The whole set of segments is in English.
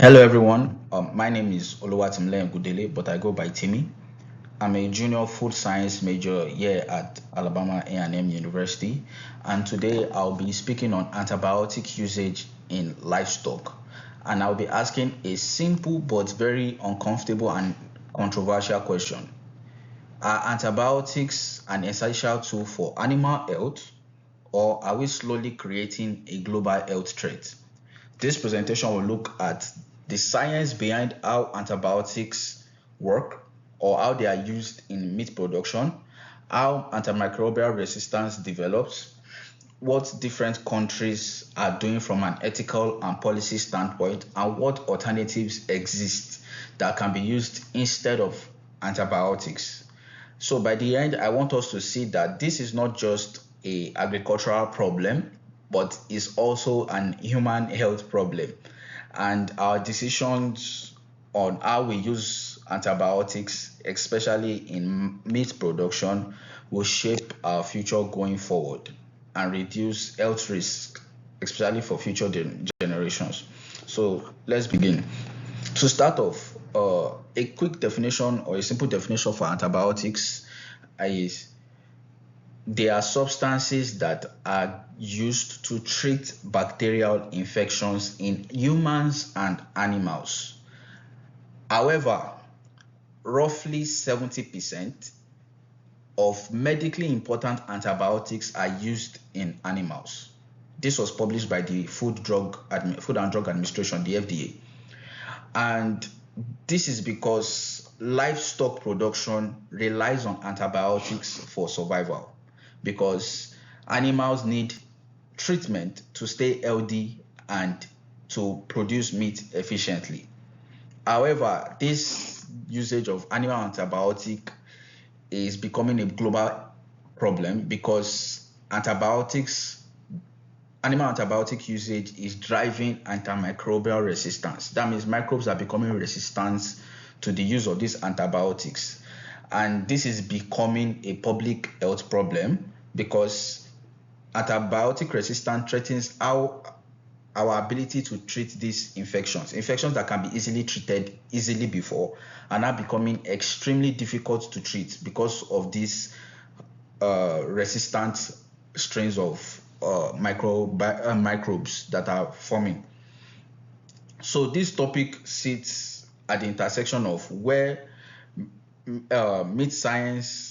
Hello everyone, my name is Oluwatimileyin Ogundele, but I go by Timmy. I'm a junior food science major here at Alabama A&M University, and today I'll be speaking on antibiotic usage in livestock. And I'll be asking a simple but very uncomfortable and controversial question. Are antibiotics an essential tool for animal health, or are we slowly creating a global health threat? This presentation will look at the science behind how antibiotics work or how they are used in meat production, how antimicrobial resistance develops, what different countries are doing from an ethical and policy standpoint, and what alternatives exist that can be used instead of antibiotics. So by the end, I want us to see that this is not just a agricultural problem, but is also an human health problem. And our decisions on how we use antibiotics, especially in meat production, will shape our future going forward and reduce health risk, especially for future generations. So let's begin. To start off, a quick definition or a simple definition for antibiotics is they are substances that are used to treat bacterial infections in humans and animals. However, roughly 70% of medically important antibiotics are used in animals. This was published by the Food and Drug Administration, the FDA. And this is because livestock production relies on antibiotics for survival, because animals need treatment to stay healthy and to produce meat efficiently. However, this usage of animal antibiotic is becoming a global problem because animal antibiotic usage is driving antimicrobial resistance. That means microbes are becoming resistant to the use of these antibiotics. And this is becoming a public health problem because antibiotic resistance threatens our ability to treat these infections that can be easily treated easily before are now becoming extremely difficult to treat because of these resistant strains of microbes that are forming. So this topic sits at the intersection of where meat science,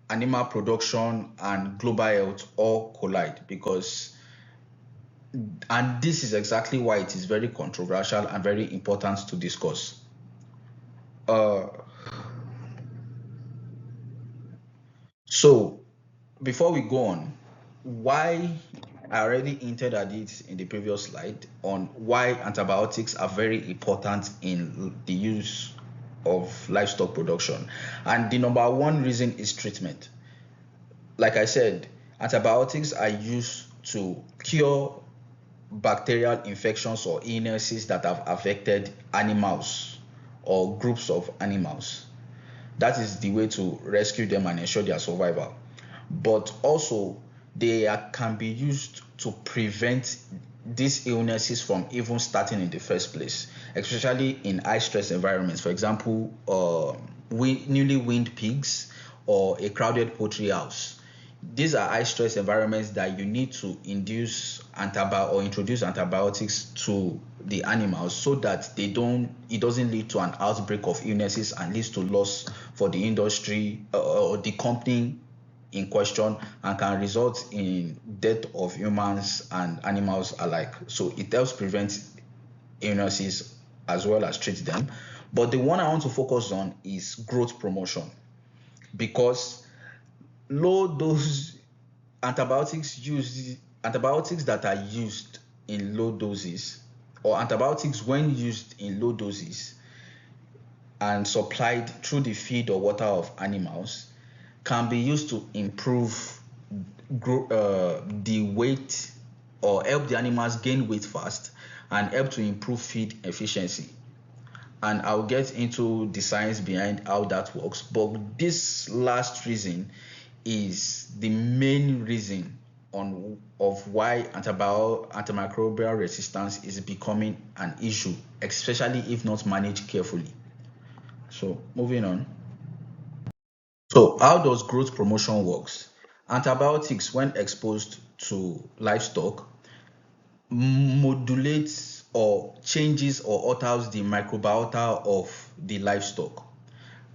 animal production, and global health all collide, and this is exactly why it is very controversial and very important to discuss. Uh, so before we go on, why I already hinted at it in the previous slide on why antibiotics are very important in the use of livestock production. And the number one reason is treatment. Like I said, antibiotics are used to cure bacterial infections or illnesses that have affected animals or groups of animals. That is the way to rescue them and ensure their survival. But also, can be used to prevent these illnesses from even starting in the first place, especially in high stress environments. For example, newly weaned pigs or a crowded poultry house. These are high stress environments that you need to introduce antibiotics to the animals so that it doesn't lead to an outbreak of illnesses and leads to loss for the industry or the company in question, and can result in death of humans and animals alike. So it helps prevent illnesses as well as treat them. But the one I want to focus on is growth promotion, because low dose antibiotics that are used in low doses, or antibiotics when used in low doses and supplied through the feed or water of animals, can be used to improve the weight, or help the animals gain weight fast and help to improve feed efficiency. And I'll get into the science behind how that works. But this last reason is the main reason on of why antimicrobial resistance is becoming an issue, especially if not managed carefully. So moving on. So how does growth promotion works? Antibiotics, when exposed to livestock, modulates or changes or alters the microbiota of the livestock.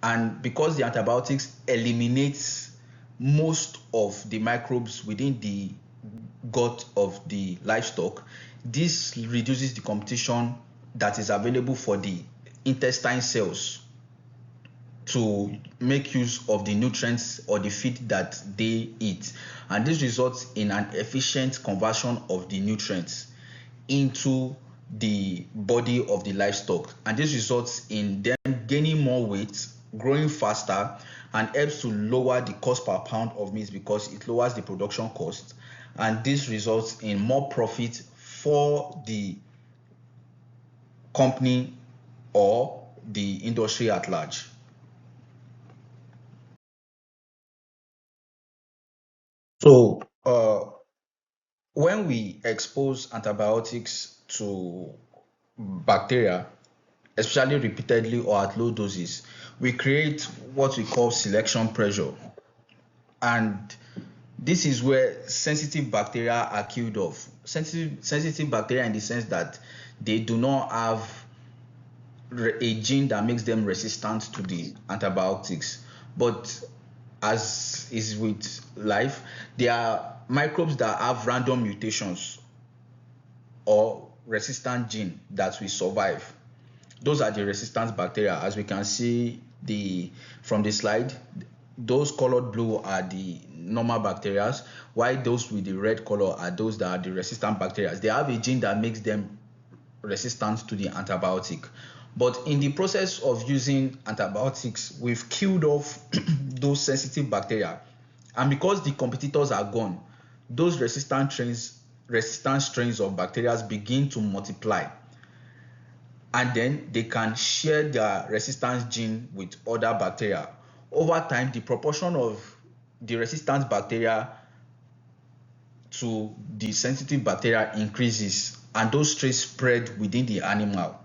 And because the antibiotics eliminates most of the microbes within the gut of the livestock, this reduces the competition that is available for the intestine cells to make use of the nutrients or the feed that they eat, and this results in an efficient conversion of the nutrients into the body of the livestock, and this results in them gaining more weight, growing faster, and helps to lower the cost per pound of meat because it lowers the production cost, and this results in more profit for the company or the industry at large. So when we expose antibiotics to bacteria, especially repeatedly or at low doses, we create what we call selection pressure. And this is where sensitive bacteria are killed off. Sensitive bacteria in the sense that they do not have a gene that makes them resistant to the antibiotics. But as is with life, there are microbes that have random mutations or resistant gene that will survive. Those are the resistant bacteria. As we can see from the slide, those colored blue are the normal bacteria, while those with the red color are those that are the resistant bacteria. They have a gene that makes them resistant to the antibiotic. But in the process of using antibiotics, we've killed off those sensitive bacteria. And because the competitors are gone, those resistant strains of bacteria begin to multiply. And then they can share their resistance gene with other bacteria. Over time, the proportion of the resistant bacteria to the sensitive bacteria increases, and those strains spread within the animal,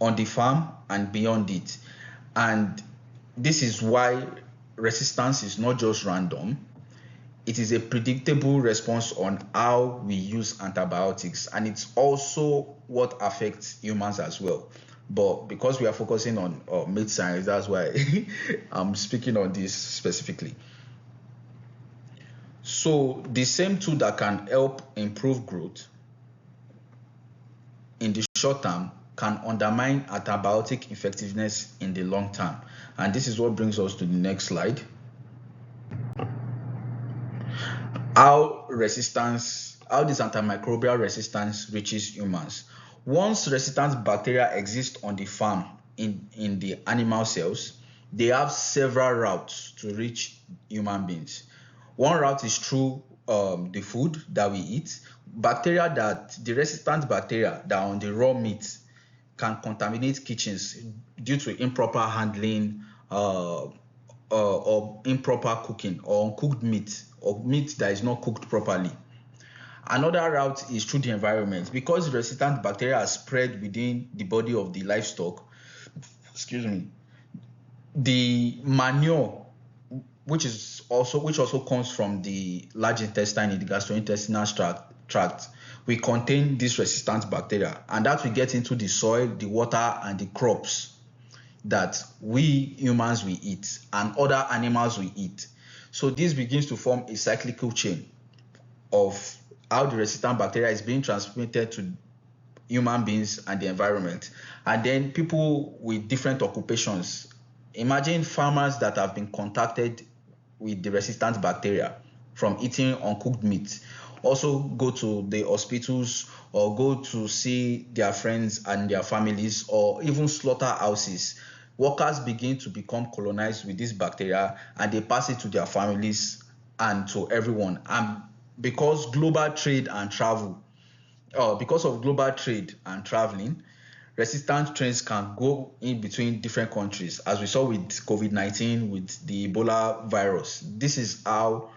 on the farm and beyond it. And this is why resistance is not just random, it is a predictable response on how we use antibiotics, and it's also what affects humans as well. But because we are focusing on meat science, that's why I'm speaking on this specifically. So the same tool that can help improve growth in the short term can undermine antibiotic effectiveness in the long term. And this is what brings us to the next slide. How this antimicrobial resistance reaches humans. Once resistant bacteria exist on the farm in the animal cells, they have several routes to reach human beings. One route is through the food that we eat. The resistant bacteria that are on the raw meat can contaminate kitchens due to improper handling, or improper cooking, or uncooked meat, or meat that is not cooked properly. Another route is through the environment. Because resistant bacteria are spread within the body of the livestock, excuse me, the manure, which also comes from the large intestine in the gastrointestinal tract, will contain this resistant bacteria, and that will get into the soil, the water, and the crops that we humans will eat and other animals will eat. So this begins to form a cyclical chain of how the resistant bacteria is being transmitted to human beings and the environment. And then people with different occupations, imagine farmers that have been contacted with the resistant bacteria from eating uncooked meat, also go to the hospitals or go to see their friends and their families, or even slaughterhouses. Workers begin to become colonized with this bacteria, and they pass it to their families and to everyone. And because because of global trade and traveling, resistant strains can go in between different countries, as we saw with COVID-19, with the Ebola virus. This is how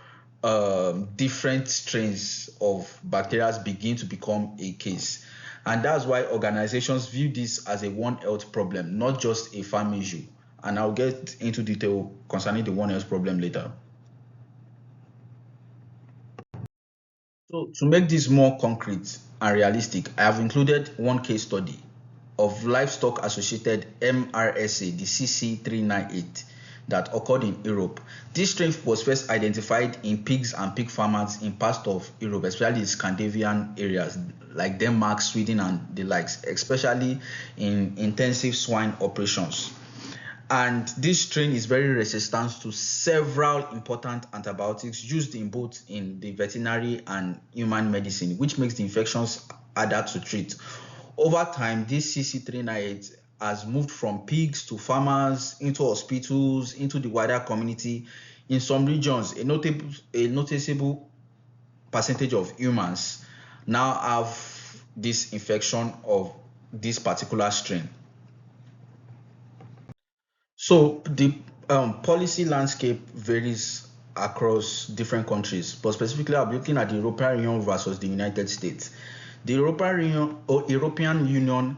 different strains of bacteria begin to become a case. And that's why organizations view this as a One Health problem, not just a farm issue. And I'll get into detail concerning the One Health problem later. So to make this more concrete and realistic, I have included one case study of livestock associated MRSA, the CC398, that occurred in Europe. This strain was first identified in pigs and pig farmers in parts of Europe, especially the Scandinavian areas like Denmark, Sweden, and the likes, especially in intensive swine operations. And this strain is very resistant to several important antibiotics used in both in the veterinary and human medicine, which makes the infections harder to treat. Over time, this CC398 has moved from pigs to farmers, into hospitals, into the wider community. In some regions, a noticeable percentage of humans now have this infection of this particular strain. So the policy landscape varies across different countries, but specifically I'll be looking at the European Union versus the United States. The European Union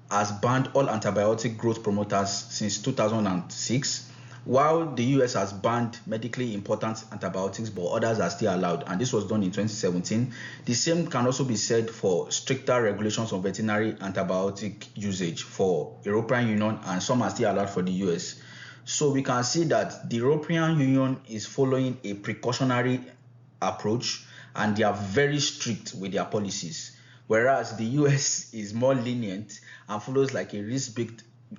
has banned all antibiotic growth promoters since 2006, while the US has banned medically important antibiotics, but others are still allowed, and this was done in 2017. The same can also be said for stricter regulations on veterinary antibiotic usage for European Union, and some are still allowed for the US. So we can see that the European Union is following a precautionary approach, and they are very strict with their policies, whereas the US is more lenient and follows like a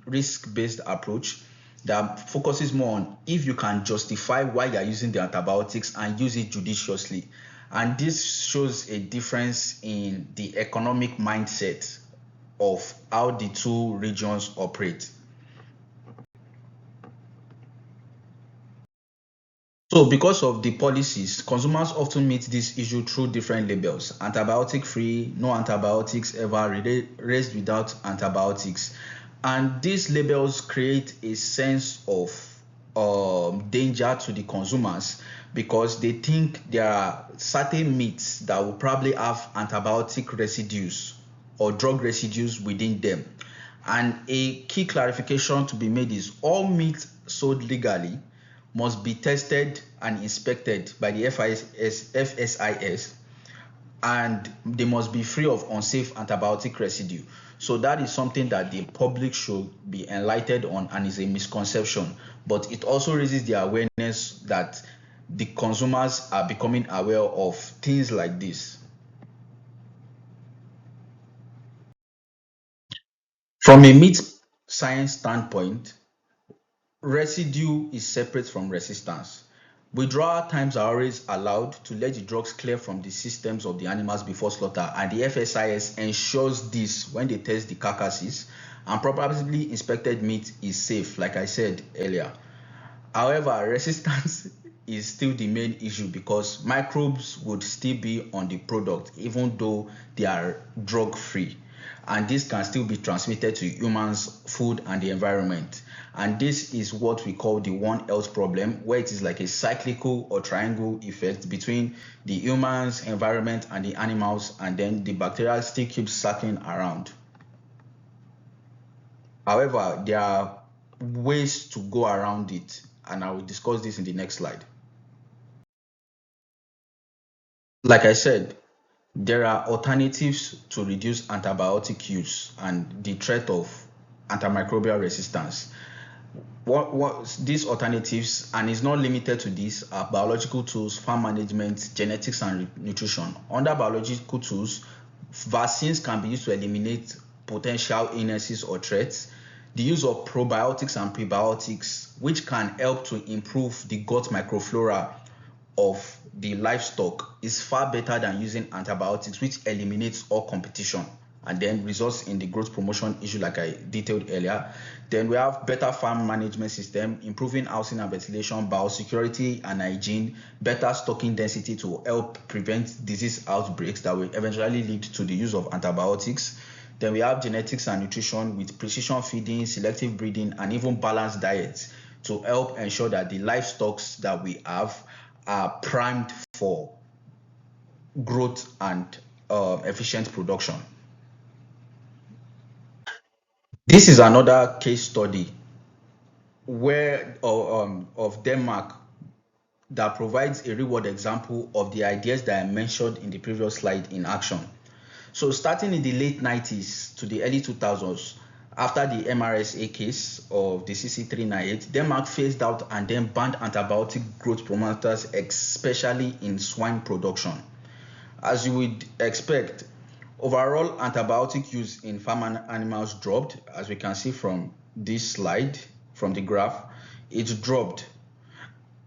risk-based approach that focuses more on if you can justify why you're using the antibiotics and use it judiciously. And this shows a difference in the economic mindset of how the two regions operate. So because of the policies, consumers often meet this issue through different labels: antibiotic free, no antibiotics ever, raised without antibiotics. And these labels create a sense of danger to the consumers, because they think there are certain meats that will probably have antibiotic residues or drug residues within them. And a key clarification to be made is all meat sold legally must be tested and inspected by the FSIS, and they must be free of unsafe antibiotic residue. So that is something that the public should be enlightened on, and is a misconception. But it also raises the awareness that the consumers are becoming aware of things like this. From a meat science standpoint, residue is separate from resistance. Withdrawal times are always allowed to let the drugs clear from the systems of the animals before slaughter, and the FSIS ensures this when they test the carcasses, and properly inspected meat is safe, like I said earlier. However, resistance is still the main issue, because microbes would still be on the product even though they are drug free, and this can still be transmitted to humans, food, and the environment. And this is what we call the One Health problem, where it is like a cyclical or triangle effect between the humans, environment, and the animals, and then the bacteria still keeps circling around. However, there are ways to go around it, and I will discuss this in the next slide. Like I said, there are alternatives to reduce antibiotic use and the threat of antimicrobial resistance. What these alternatives, and is not limited to this, are biological tools, farm management, genetics, and nutrition. Under biological tools, vaccines can be used to eliminate potential illnesses or threats. The use of probiotics and prebiotics, which can help to improve the gut microflora of the livestock, is far better than using antibiotics, which eliminates all competition and then results in the growth promotion issue like I detailed earlier. Then we have better farm management system, improving housing and ventilation, biosecurity and hygiene, better stocking density to help prevent disease outbreaks that will eventually lead to the use of antibiotics. Then we have genetics and nutrition with precision feeding, selective breeding, and even balanced diets to help ensure that the livestock that we have are primed for growth and efficient production. This is another case study where of Denmark that provides a real-world example of the ideas that I mentioned in the previous slide in action. So starting in the late 90s to the early 2000s, after the MRSA case of the CC398, Denmark phased out and then banned antibiotic growth promoters, especially in swine production. As you would expect, overall antibiotic use in farm animals dropped, as we can see from this slide, from the graph, it dropped.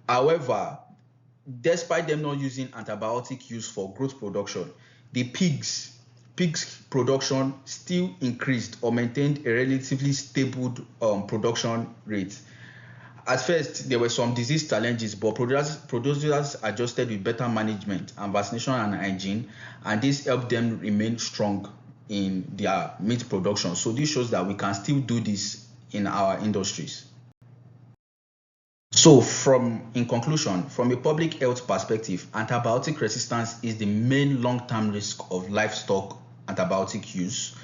However, despite them not using antibiotic use for growth production, the pigs production still increased or maintained a relatively stable production rate. At first, there were some disease challenges, but producers adjusted with better management and vaccination and hygiene, and this helped them remain strong in their meat production. So this shows that we can still do this in our industries. So in conclusion, from a public health perspective, antibiotic resistance is the main long-term risk of livestock antibiotic use,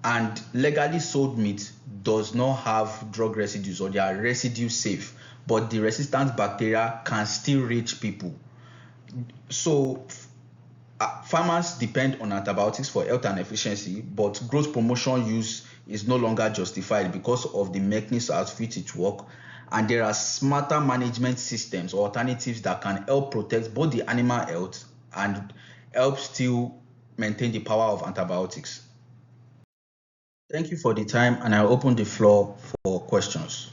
and legally sold meat does not have drug residues or they are residue safe, but the resistant bacteria can still reach people. So farmers depend on antibiotics for health and efficiency, but growth promotion use is no longer justified because of the mechanisms at which it works, and there are smarter management systems or alternatives that can help protect both the animal health and help still maintain the power of antibiotics. Thank you for the time, and I'll open the floor for questions.